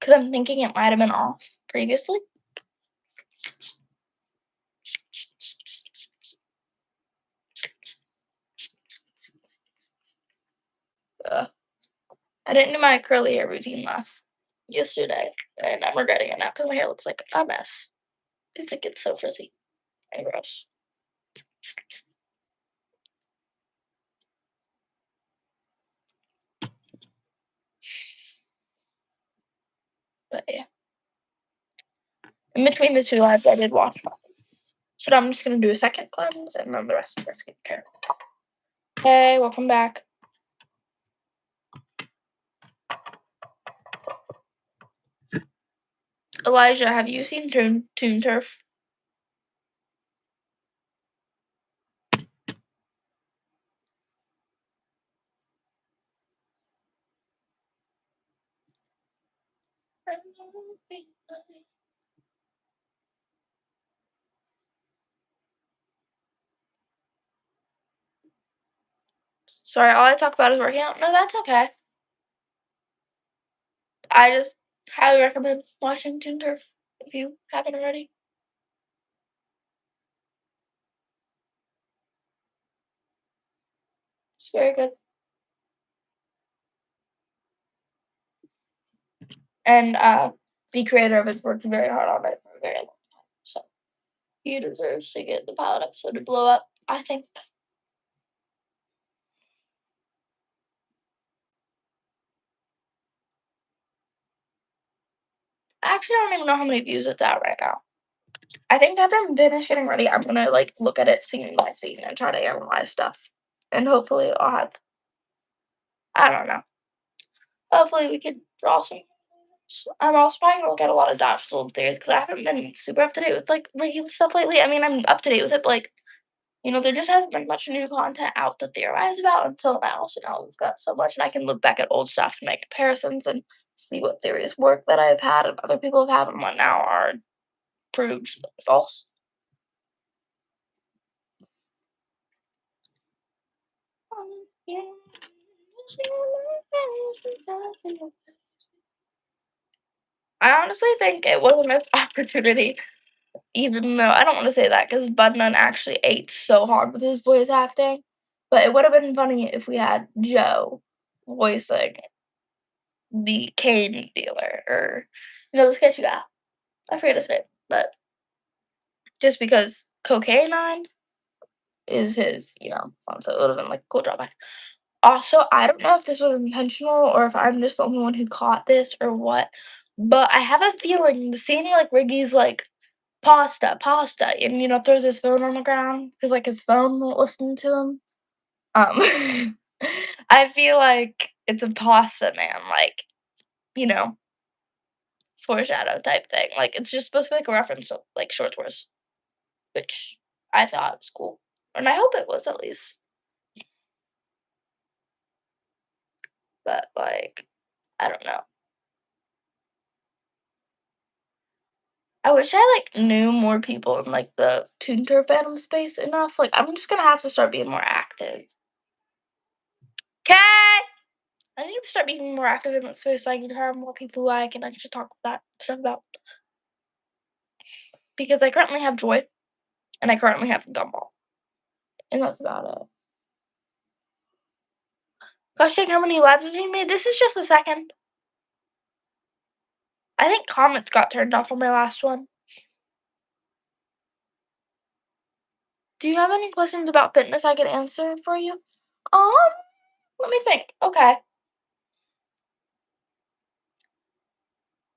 because I'm thinking it might have been off previously. Ugh. I didn't do my curly hair routine yesterday, and I'm regretting it now because my hair looks like a mess. I think it's so frizzy and gross. But yeah, in between the two lives, I did wash my face. So now I'm just gonna do a second cleanse and then the rest of the skincare. Hey, welcome back. Elijah, have you seen Toon Turf? Sorry, all I talk about is working out. No, that's okay. I just highly recommend watching Toon Turf if you haven't already. It's very good. And the creator of it's worked very hard on it for a very long time. So he deserves to get the pilot episode to blow up, I think. I actually don't even know how many views it's at right now. I think after I'm finished getting ready, I'm gonna like look at it scene by scene and try to analyze stuff. And hopefully I'll have, I don't know. Hopefully we could draw some. I'm also trying to look at a lot of Dodge Old theories because I haven't been super up to date with like regular stuff lately. I mean, I'm up to date with it, but like, there just hasn't been much new content out to theorize about until now. So now we've got so much, and I can look back at old stuff and make comparisons and see what theories work that I've had and other people have had and what now are proved false. I honestly think it was a missed opportunity, even though I don't want to say that because Bud Nunn actually ate so hard with his voice acting. But it would have been funny if we had Joe voicing the cane dealer or, the sketchy guy. I forget his name, but just because Cocaine is his, song, so it would have been like a cool job. Also, I don't know if this was intentional or if I'm just the only one who caught this or what, but I have a feeling the scene where, like, Riggy's like, "Pasta, pasta," and, throws his phone on the ground because, like, his phone won't listen to him. I feel like it's a pasta man, like, you know, foreshadow type thing. Like, it's just supposed to be, like, a reference to, like, Short Wars, which I thought was cool, and I hope it was at least. But, like, I don't know. I wish I, like, knew more people in, like, the Toon Turf fandom space enough. Like, I'm just gonna have to start being more active. Cat! I need to start being more active in that space so I can have more people who I can actually talk that stuff about. Because I currently have Joy, and I currently have Gumball. And that's about it. Question, how many lives have you made? This is just the second. I think comments got turned off on my last one. Do you have any questions about fitness I can answer for you? Um, Let me think. Okay.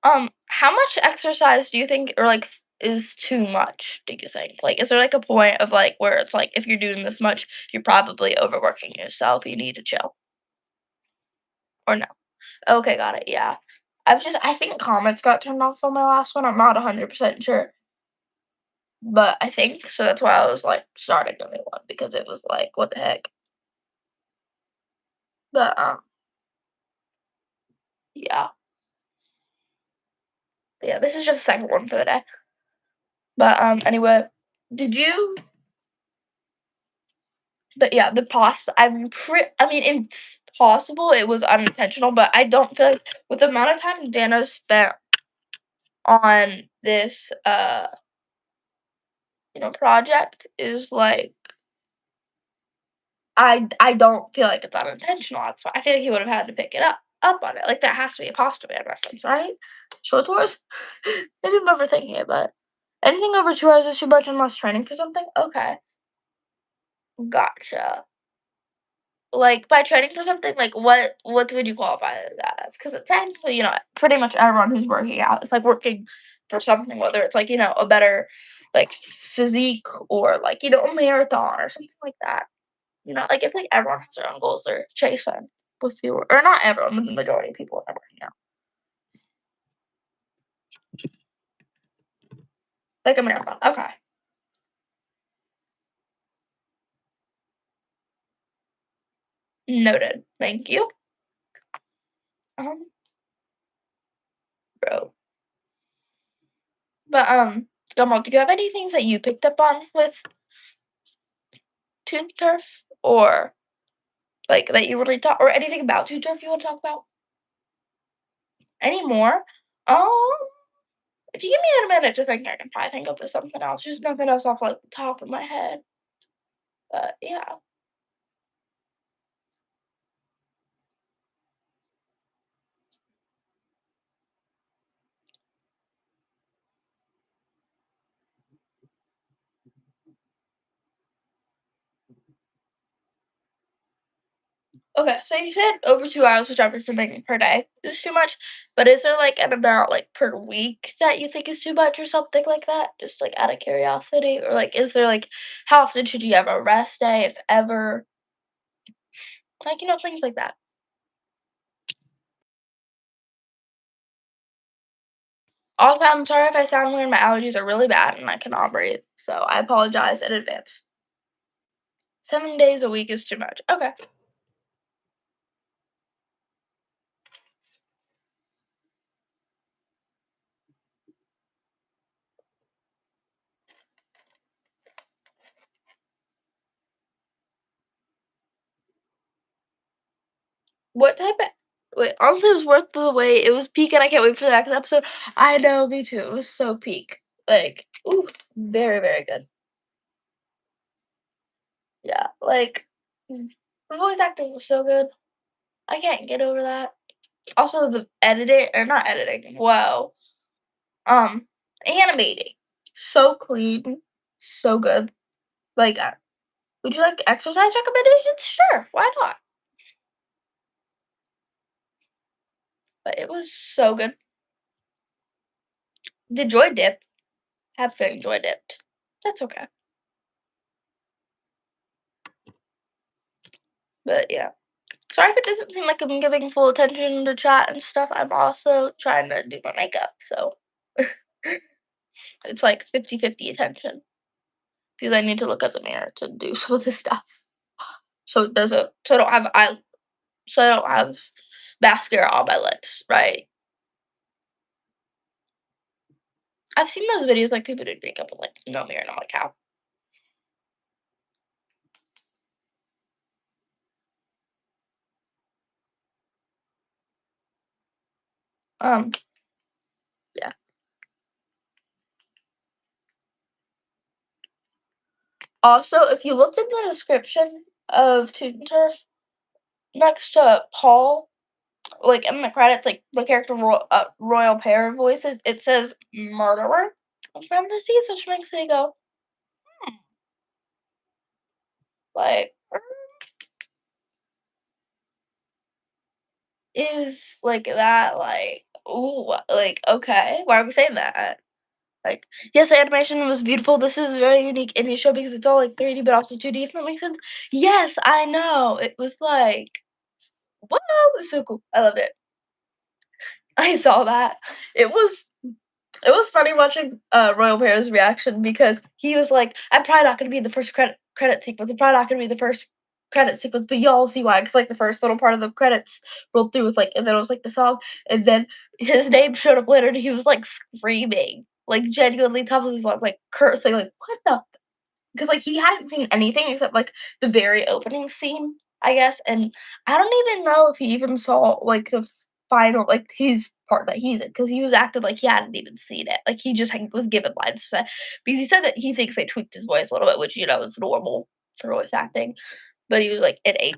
How much exercise do you think or, like, is too much, do you think? Like, is there, like, a point of, like, where it's, like, if you're doing this much, you're probably overworking yourself, you need to chill? Or no? Okay, got it, yeah. I think comments got turned off on my last one, I'm not 100% sure. But I think, so that's why I was, like, starting a new one because it was like, "What the heck?" But, yeah. Yeah, this is just the second one for the day. But, anyway, did you but yeah, the pasta, I mean, it's possible it was unintentional, but I don't feel like with the amount of time Dano spent on this, project is like I don't feel like it's unintentional, that's why I feel like he would've had to pick it up on it, like, that has to be a Pasta Man reference, right? Short Tours? Maybe I'm overthinking it, but anything over 2 hours is too much unless training for something? Okay, gotcha. Like, by training for something, like, what would you qualify that as? Because technically, pretty much everyone who's working out is, like, working for something, whether it's, like, a better, like, physique or, like, a marathon or something like that. Like, I think everyone has their own goals they're chasing with fewer or not everyone, but the majority of people are working out. Like a marathon, okay. Noted. Thank you. Um, bro. But, Gumball, do you have any things that you picked up on with Toon Turf? Or, like, that you really talk or anything about Toon Turf you wanna talk about? Any more? Um, if you give me a minute to think, I can probably think of something else. There's nothing else off, like, the top of my head. But, yeah. Okay, so you said over 2 hours, which I'm assuming per day is too much, but is there, like, an amount, like, per week that you think is too much or something like that? Just, like, out of curiosity? Or, like, is there, like how often should you have a rest day, if ever? Like, things like that. Also, I'm sorry if I sound weird, my allergies are really bad and I cannot breathe, so I apologize in advance. 7 days a week is too much. Okay. What type of wait, honestly, it was worth the wait. It was peak, and I can't wait for the next episode. I know, me too. It was so peak. Like, oof, very, very good. Yeah, like, the voice acting was so good. I can't get over that. Also, the editing or not editing, wow. Um, animating. So clean, so good. Like, would you like exercise recommendations? Sure, why not? But it was so good. Did Joy dip? Have fun, Joy dipped. That's okay. But yeah. Sorry if it doesn't seem like I'm giving full attention to chat and stuff. I'm also trying to do my makeup, so it's like 50-50 attention because I need to look at the mirror to do some of this stuff. So it doesn't so I don't have mascara on my lips, right? I've seen those videos like people doing makeup with like no mirror and I'm like, how? Um, yeah. Also, if you looked in the description of Toon Turf, next to Paul, like in the credits, like the character Royal Pair voices, it says murderer in parentheses, which makes me go like, is like that like ooh like okay, why are we saying that? Like, yes, the animation was beautiful. This is a very unique indie show because it's all like 3D but also 2D. If that makes sense. Yes, I know. It was like, whoa, it was so cool. I loved it. I saw that. It was It was funny watching, Royal Pear's reaction because he was like, "I'm probably not gonna be in the first credit sequence. I'm probably not gonna be the first credit sequence, but y'all see why." Because like, the first little part of the credits rolled through with, like and then it was, like, the song, and then his name showed up later, and he was, like, screaming, like, genuinely top of his lungs, like, cursing, like, "What the" because, like, he hadn't seen anything except, like, the very opening scene I guess, and I don't even know if he even saw, like, the final like, his part that he's in, because he was acting like he hadn't even seen it, like, he just, like, was given lines to say, because he said that he thinks they tweaked his voice a little bit, which, is normal for voice acting, but he was like, "It ain't."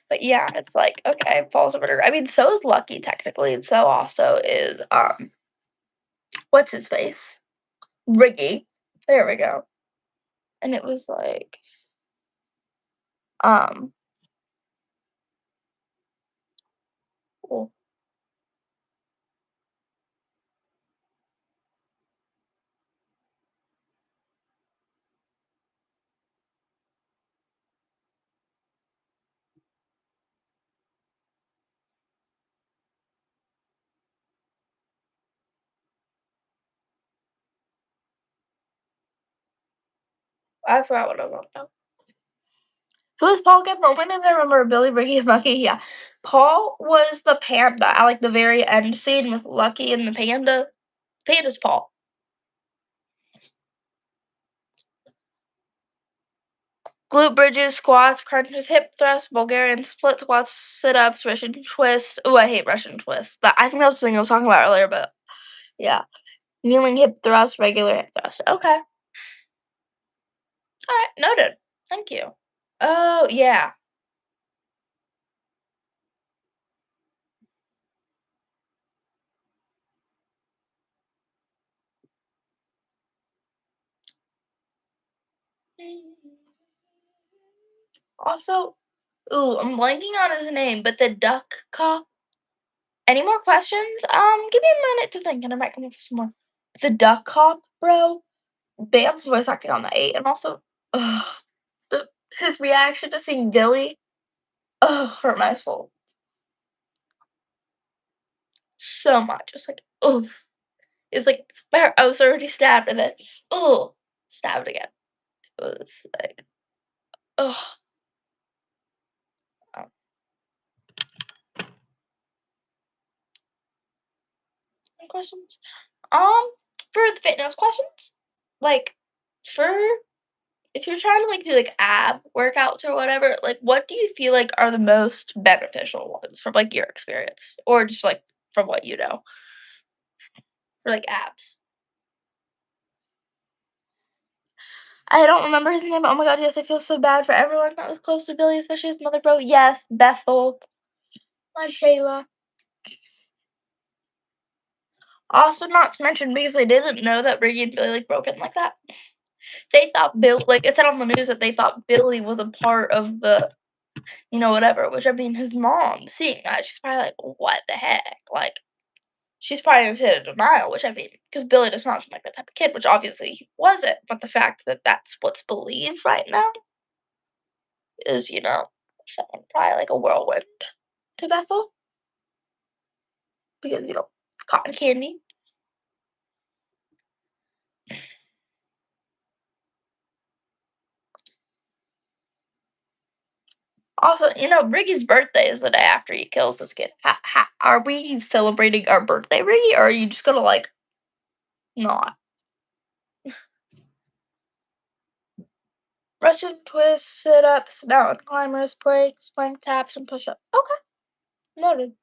But yeah, it's like, okay, Paul's a murderer. I mean, so is Lucky technically, and so also is, what's his face? Riggy. There we go. And it was like, um, well, I forgot what I wrote down. Who was Paul again? The only names I remember are Billy, Ricky, and Lucky. Yeah. Paul was the panda at like the very end scene with Lucky and the panda. Panda's Paul. Glute bridges, squats, crunches, hip thrusts, Bulgarian split squats, sit ups, Russian twist. Ooh, I hate Russian twist. I think that was the thing I was talking about earlier, but yeah. Kneeling hip thrust, regular hip thrust. Okay. Alright, noted. Thank you. Oh, yeah. Also, ooh, I'm blanking on his name, but the duck cop. Any more questions? Give me a minute to think, and I might come up with some more. The duck cop, bro. Bam's voice acting on the 8, and also, ugh, the his reaction to seeing Billy, ugh, hurt my soul so much. It's like, ugh. It's like my heart, I was already stabbed, and then, ugh, stabbed again. It was like, ugh. Um, any questions? For the fitness questions, like for if you're trying to like do like ab workouts or whatever, like what do you feel like are the most beneficial ones from like your experience or just like from what you know for like abs? I don't remember his name, but oh my god, yes, I feel so bad for everyone that was close to Billy, especially his mother, bro. Yes, Bethel, my Shayla. Also, not to mention because they didn't know that Riggy and Billy like broke it like that. They thought Bill like it said on the news that they thought Billy was a part of the whatever. Which I mean, his mom seeing that she's probably like, what the heck, like. She's probably in a state of denial, which I mean, because Billy does not seem like that type of kid, which obviously he wasn't. But the fact that that's what's believed right now is, something probably like a whirlwind to Bethel because cotton candy. Also, Riggy's birthday is the day after he kills this kid. Are we celebrating our birthday, Riggy, or are you just gonna like not? Russian twists, sit ups, mountain climbers, plank taps, and push ups. Okay, noted.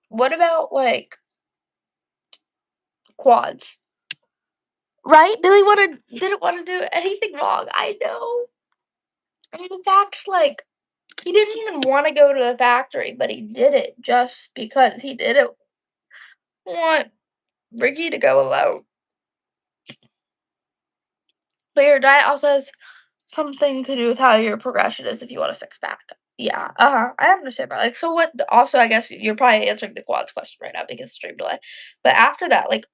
What about like quads? Right? Billy didn't wanna do anything wrong, I know. And the fact, like, he didn't even wanna go to the factory, but he did it just because he didn't want Ricky to go alone. But your diet also has something to do with how your progression is if you want a six-pack. Yeah, I understand that. Like, so what also, I guess you're probably answering the quads question right now because stream delay. But after that, like,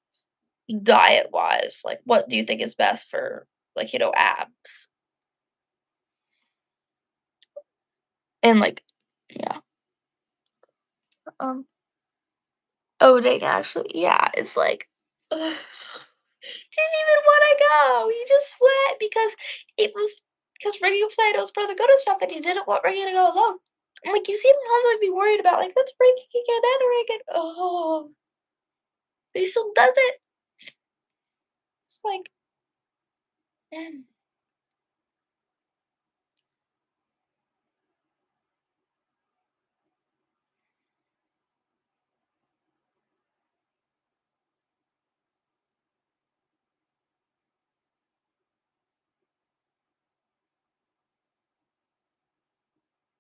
diet-wise, like, what do you think is best for, like, abs? And, like yeah, um oh, dang, actually, yeah, it's like, ugh, didn't even wanna go, he just went because it was because Ricky was saying it was for the good of stuff, and he didn't want Ricky to go alone. I'm like, you see him constantly be worried about, like, let's break again, and again. Oh, but he still does it. It's like, man,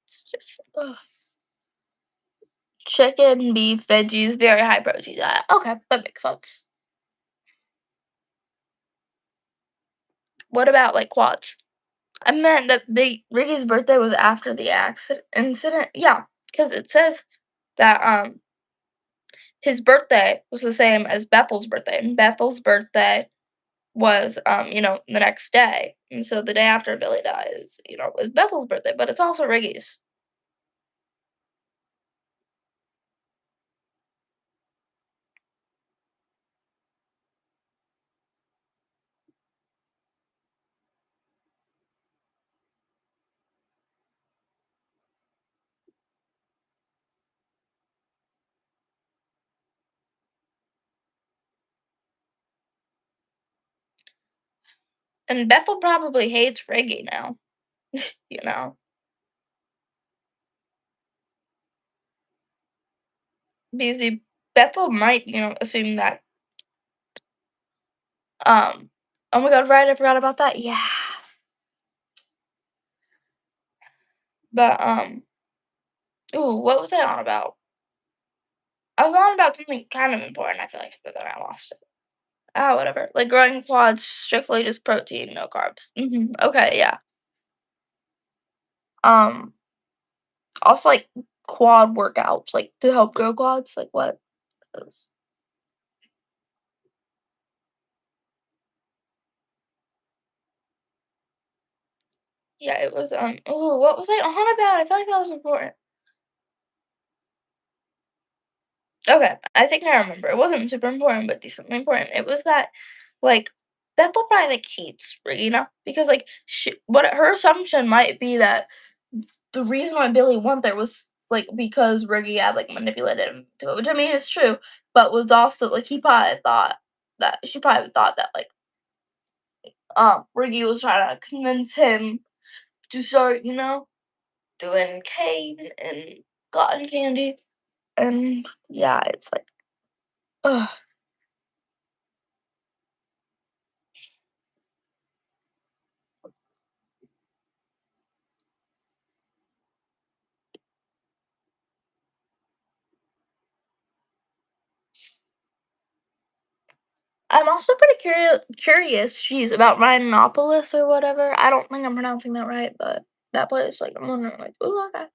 it's just, ugh. Chicken, beef, veggies, very high protein diet. Okay, that makes sense. What about, like, quads? I meant that big Ricky's birthday was after the incident. Yeah, because it says that his birthday was the same as Bethel's birthday, and Bethel's birthday was the next day, and so the day after Billy dies, is Bethel's birthday, but it's also Ricky's. And Bethel probably hates Ricky now, you know, because Bethel might assume that oh my god, right, I forgot about that. Yeah, but ooh, what was I on about? I was on about something kind of important, I feel like, but then I lost it. Ah, whatever. Like growing quads, strictly just protein, no carbs. Okay, yeah. Um, Also like quad workouts, like to help grow quads. Like what? Those- Yeah, it was. Oh, what was I on about? I feel like that was important. Okay, I think I remember. It wasn't super important, but decently important. It was that, like, Bethel probably like hates Regina because like what her assumption might be that the reason why Billy went there was like because Riggy had like manipulated him to it, which I mean is true, but was also like he probably thought that she probably thought that like Riggy was trying to convince him to start doing cane and cotton candy, and yeah, it's like ugh. I'm also pretty curious, she's about Rhinopolis or whatever. I don't think I'm pronouncing that right, but that place, like, I'm wondering, like, ooh, okay.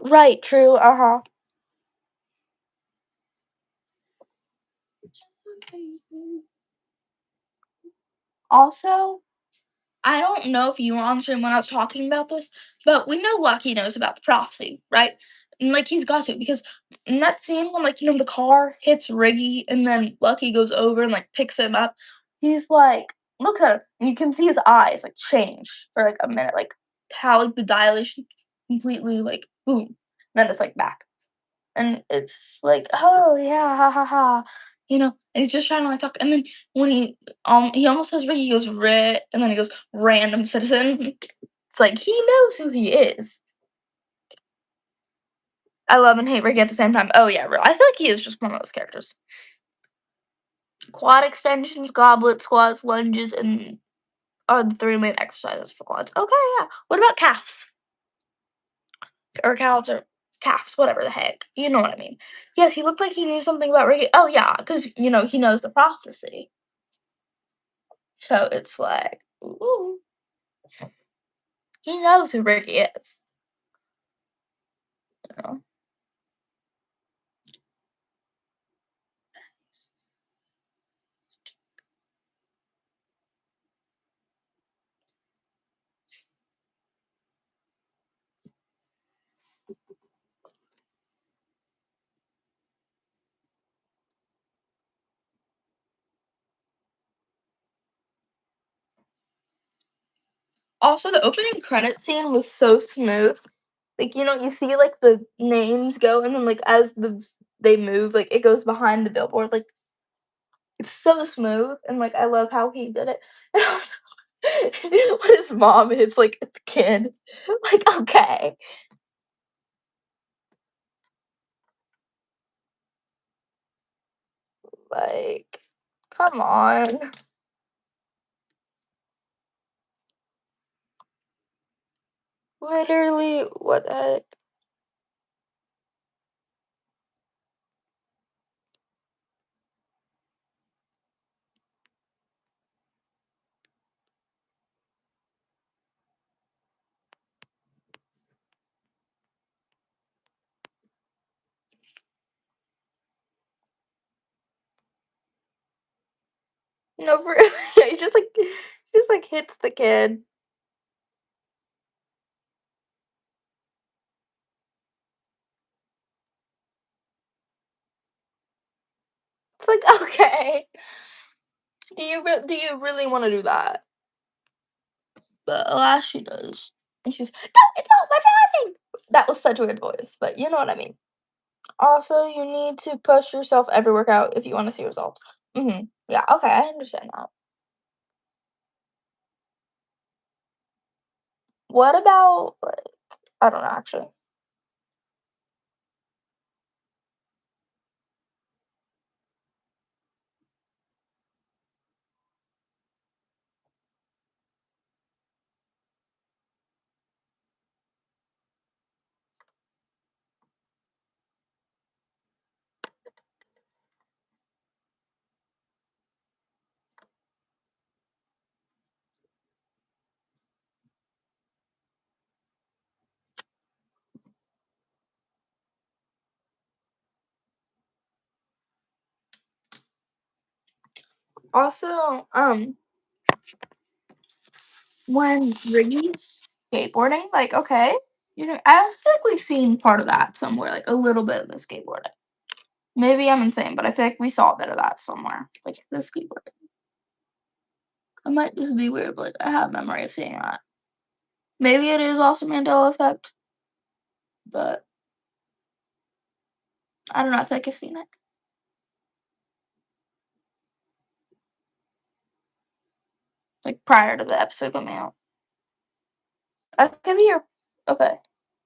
Right, true, uh-huh. Also, I don't know if you were on stream when I was talking about this, but we know Lucky knows about the prophecy, right? And like he's got to because in that scene when like the car hits Riggy and then Lucky goes over and like picks him up, he's like looks at him and you can see his eyes like change for like a minute, like how like the dilation completely like boom, and then it's like back. And it's like, "Oh, yeah, ha, ha, ha," and he's just trying to, like, talk and then when he almost says Ricky, he goes, "Ri," and then he goes, "Random citizen." It's like, he knows who he is. I love and hate Ricky at the same time. Oh, yeah, I feel like he is just one of those characters. Quad extensions, goblet squats, lunges, and are the 3 main exercises for quads. Okay, yeah. What about calves? Or calves or calves, whatever the heck. You know what I mean. Yes, he looked like he knew something about Ricky. Oh, yeah, because, he knows the prophecy. So it's like, ooh, he knows who Ricky is. You know? Also, the opening credit scene was so smooth. Like, you see, like, the names go, and then, like, as they move, like, it goes behind the billboard, like, it's so smooth, and, like, I love how he did it. And also, when his mom hits, like, the kid, like, okay. Like, come on. Literally, what the heck? No, for he just, like, hits the kid. It's like, okay. Do you really wanna do that? But alas, she does. And she's, "No, it's not my driving!" That was such a weird voice, but you know what I mean. Also, you need to push yourself every workout if you wanna see results. Mhm. Yeah, okay, I understand that. What about, like, I don't know, actually. Also, when Riggy's skateboarding, like, okay, I also feel like we've seen part of that somewhere, like, a little bit of the skateboarding. Maybe I'm insane, but I feel like we saw a bit of that somewhere, like, the skateboarding. I might just be weird, but, like, I have memory of seeing that. Maybe it is also Mandela effect, but I don't know, I feel like I've seen it, like, prior to the episode coming out. I could be your okay.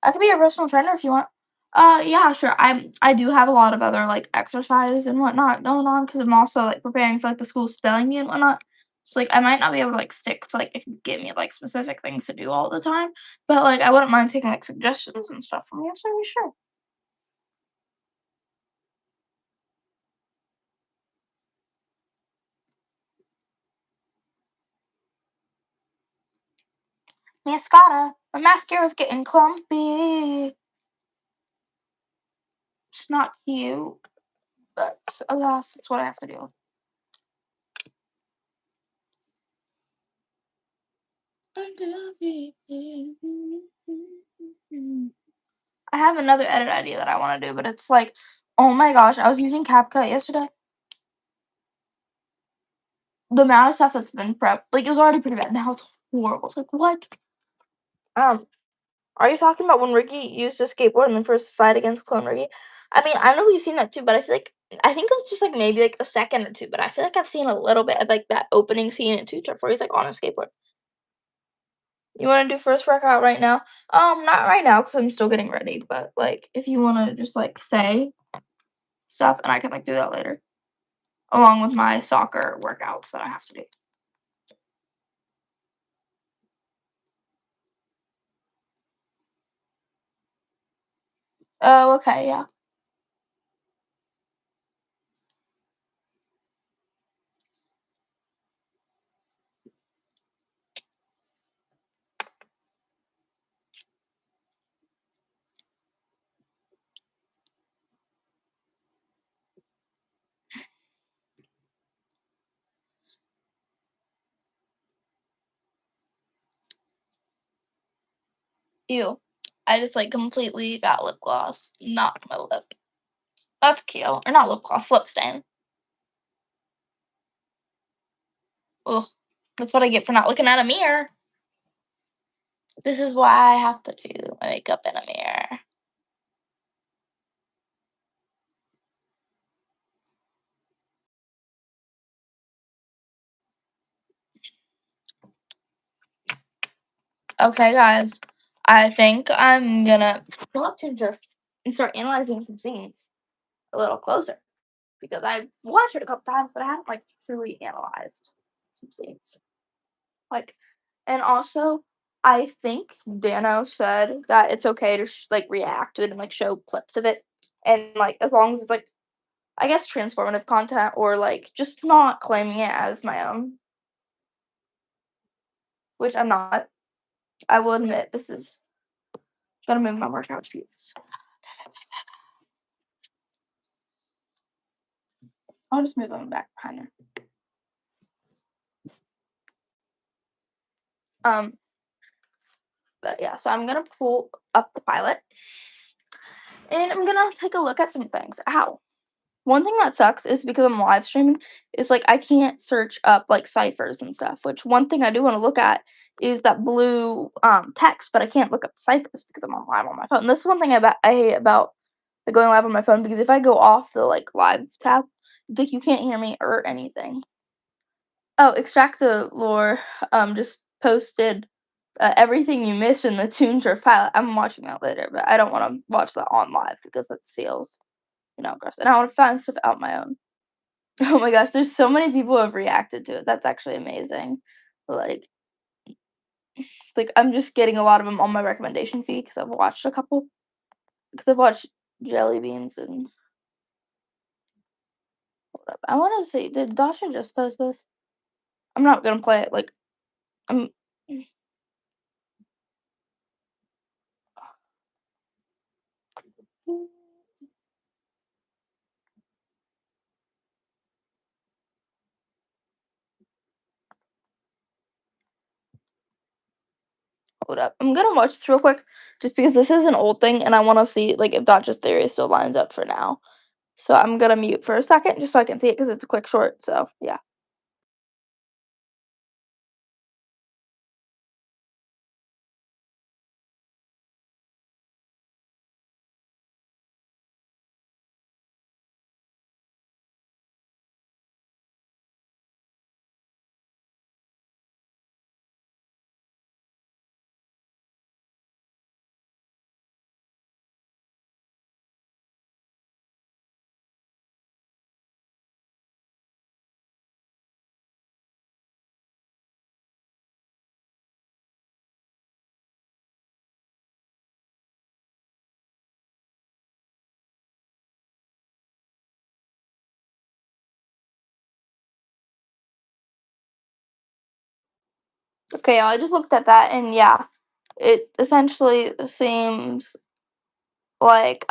I could be your personal trainer if you want. Yeah, sure. I do have a lot of other, like, exercise and whatnot going on because 'cause I'm also, like, preparing for, like, the school spelling bee and whatnot. So, like, I might not be able to, like, stick to, like, if you give me, like, specific things to do all the time, but, like, I wouldn't mind taking, like, suggestions and stuff from you, so sure. Mascara. My mascara's getting clumpy. It's not cute, but alas, that's what I have to do. I have another edit idea that I wanna do, but it's like, oh my gosh, I was using CapCut yesterday. The amount of stuff that's been prepped, like, it was already pretty bad, now it's horrible. It's like, "What?" Um, are you talking about when Ricky used a skateboard in the first fight against Clone Ricky? I mean, I know we've seen that too, but I think it was just, like, maybe, like, a second or 2, but I feel like I've seen a little bit of, like, that opening scene in Toon Turf where he's, like, on a skateboard. You wanna do first workout right now? Not right now because 'cause I'm still getting ready, but, like, if you wanna just, like, say stuff, and I can, like, do that later, along with my soccer workouts that I have to do. Oh, okay, yeah. Ew. I just, like, completely got lip gloss, not on my lip. That's cute. Or not lip gloss, lip stain. Ugh. That's what I get for not looking at a mirror. This is why I have to do my makeup in a mirror. Okay, guys. I think I'm gonna pull up Toon Turf and start analyzing some scenes a little closer because I've watched it a couple times, but I haven't like truly analyzed some scenes. Like, and also, I think Dano said that it's okay to like react to it and like show clips of it, and like as long as it's like I guess transformative content or like just not claiming it as my own, which I'm not. I will admit this is gonna move my workout sheets. I'll just move them back behind her. Um, but yeah, so I'm gonna pull up the pilot and I'm gonna take a look at some things. Ow. One thing that sucks is because I'm live streaming, is like I can't search up like ciphers and stuff, which one thing I do want to look at is that blue text, but I can't look up ciphers because I'm on live on my phone. That's one thing I hate about like, going live on my phone because if I go off the like live tab, like you can't hear me or anything. Oh, extract the lore just posted everything you missed in the Toon Turf pilot. I'm watching that later, but I don't want to watch that on live because that feels, gross. And I want to find stuff out my own. Oh my gosh, there's so many people who have reacted to it. That's actually amazing. Like, I'm just getting a lot of them on my recommendation feed because I've watched a couple. Because I've watched Jelly Beans and whatever. I want to see. Did Dasha just post this? I'm not gonna play it. Like, I'm. Hold up. I'm gonna watch this real quick, just because this is an old thing, and I want to see like if Dasha's theory still lines up for now. So I'm gonna mute for a second just so I can see it because it's a quick short. So yeah. Okay, I just looked at that, and yeah, it essentially seems like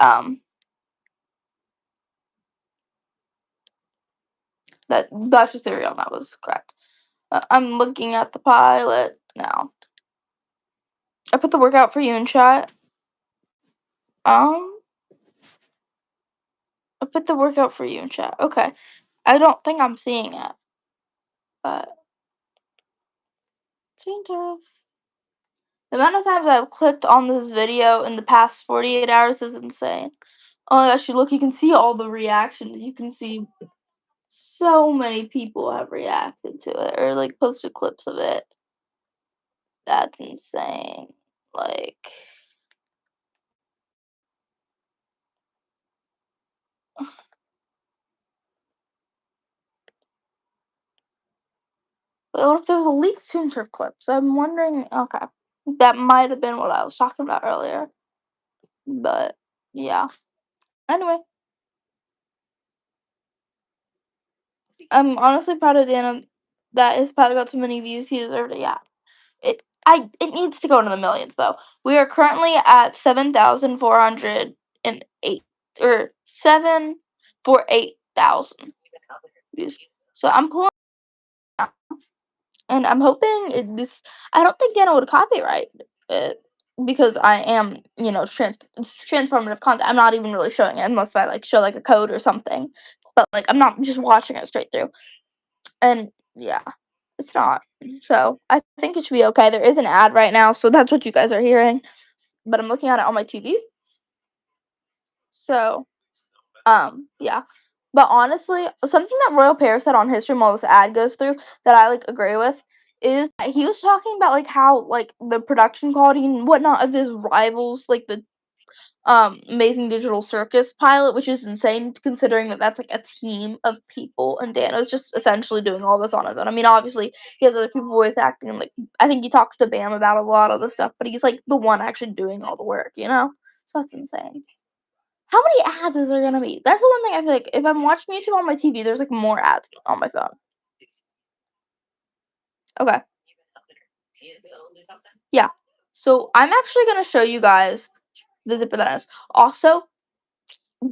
that Dasha's theory on that was correct. I'm looking at the pilot now. I put the workout for you in chat. Um, I put the workout for you in chat. Okay. I don't think I'm seeing it, but seems tough. The amount of times I've clicked on this video in the past 48 hours is insane. Oh my gosh, you can see all the reactions. You can see so many people have reacted to it or like posted clips of it. That's insane. Like, but what if there's a leaked Toon Turf clip? So I'm wondering, okay, that might have been what I was talking about earlier. But yeah. Anyway, I'm honestly proud of Dan that his pilot got so many views. He deserved it. Yeah. It needs to go into the millions though. We are currently at 7,408 or 748,000 views. So I'm pulling out, and I'm hoping this. I don't think Dana would copyright it because I am, it's transformative content. I'm not even really showing it unless I like show like a code or something. But like I'm not just watching it straight through. And yeah, It's not. So, I think it should be okay. There is an ad right now, so that's what you guys are hearing, but I'm looking at it on my TV. So, yeah. But honestly, something that Royal Pear said on his stream while this ad goes through that I, like, agree with is that he was talking about, like, how, like, the production quality and whatnot of his rivals, like, the Amazing Digital Circus pilot, which is insane considering that that's, like, a team of people, and Dano's just essentially doing all this on his own. I mean, obviously, he has other people voice acting, and, like, I think he talks to Bam about a lot of the stuff, but he's, like, the one actually doing all the work, you know? So that's insane. How many ads is there gonna be? That's the one thing I feel like if I'm watching YouTube on my TV, there's, like, more ads on my phone. Okay. Yeah. So, I'm actually gonna show you guys the zipper that has. Also,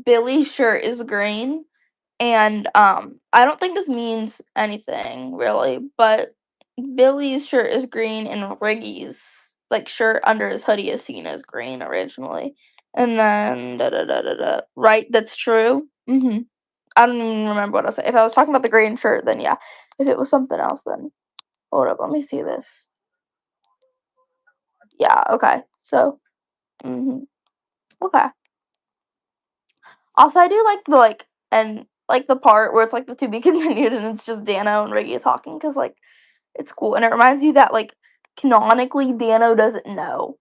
Billy's shirt is green. And, I don't think this means anything really, but Billy's shirt is green and Riggy's, like, shirt under his hoodie is seen as green originally. And then right, that's true. I don't even remember what I was saying. If I was talking about the green shirt, then yeah. If it was something else, then hold up, let me see this. Yeah, okay. So, mhm. Okay. Also, I do like the, and, like, the part where it's, like, the to be continued and it's just Dano and Riggy talking because, like, it's cool, and it reminds you that, like, canonically, Dano doesn't know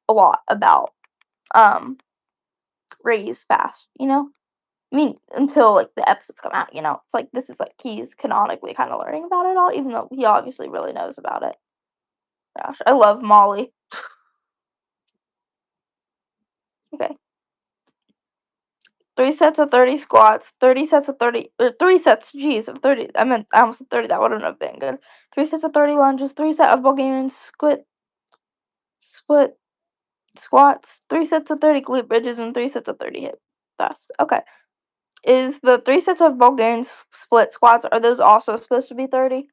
a lot about, um, Riggy's past, you know? I mean, until, like, the episodes come out, you know? It's like, this is, like, he's canonically kinda learning about it all, even though he obviously really knows about it. Gosh, I love Molly. Okay. 3 sets of 30 squats, 30 sets of 30 or 3 sets, jeez, of 30 I almost said 30, that wouldn't have been good. 3 sets of 30 lunges, 3 set of Bulgarian split squats, 3 sets of 30 glute bridges, and 3 sets of 30 hip thrusts. Okay. Is the 3 sets of Bulgarian split squats, are those also supposed to be 30?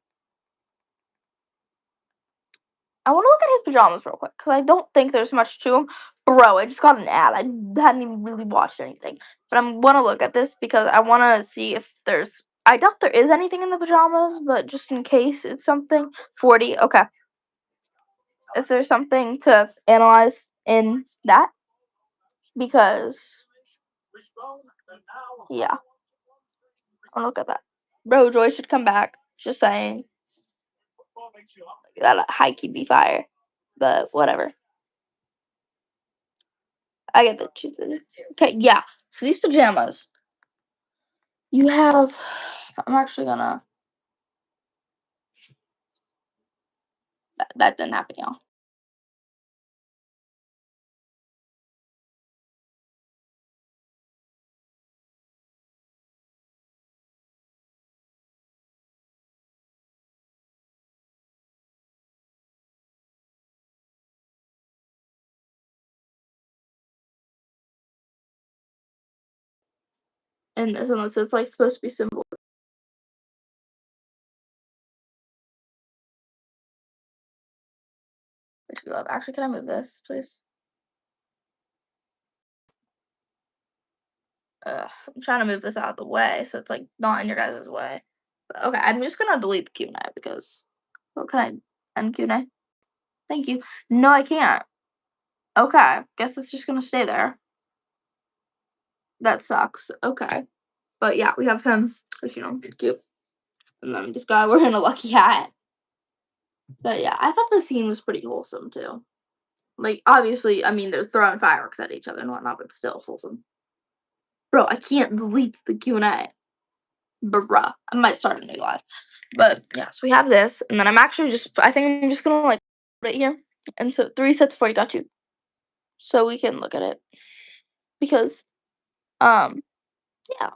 I wanna look at his pajamas real quick because I don't think there's much to them. Bro, I just got an ad. I hadn't even really watched anything. But I'm gonna look at this because I wanna see if there's I doubt there is anything in the pajamas, but just in case it's something. 40, okay. If there's something to analyze in that, because yeah, I'll look at that. Bro, Joy should come back. Just saying. That high key be fire. But whatever. I get the choose. Okay, yeah. So these pajamas. You have I'm actually gonna that didn't happen, y'all. And this unless it's like supposed to be simple. Which we love. Actually, can I move this, please? I'm trying to move this out of the way so it's like not in your guys' way. But, okay, I'm just gonna delete the Q&A because well, can I end Q&A? Thank you. No, I can't. Okay, guess it's just gonna stay there. That sucks. Okay. But yeah, we have him, which you know, cute. And then this guy wearing a lucky hat. But yeah, I thought the scene was pretty wholesome too. Like, obviously, I mean, they're throwing fireworks at each other and whatnot, but still wholesome. Bro, I can't delete the Q&A. Bruh. I might start a new live. But yeah, so we have this, and then I'm actually I think I'm just gonna like put it here. And so 3 sets of 40 got you. So we can look at it. Because yeah.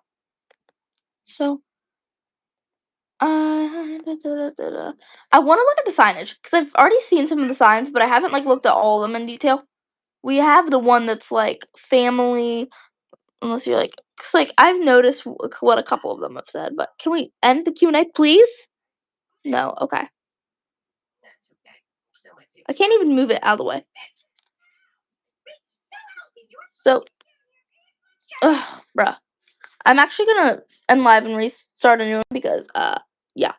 So I wanna look at the signage because I've already seen some of the signs, but I haven't like looked at all of them in detail. We have the one that's like family, unless you're like, cause like I've noticed what a couple of them have said, but can we end the Q&A, please? No, okay. I can't even move it out of the way. So, bruh. I'm actually gonna end live and restart a new one because, yeah.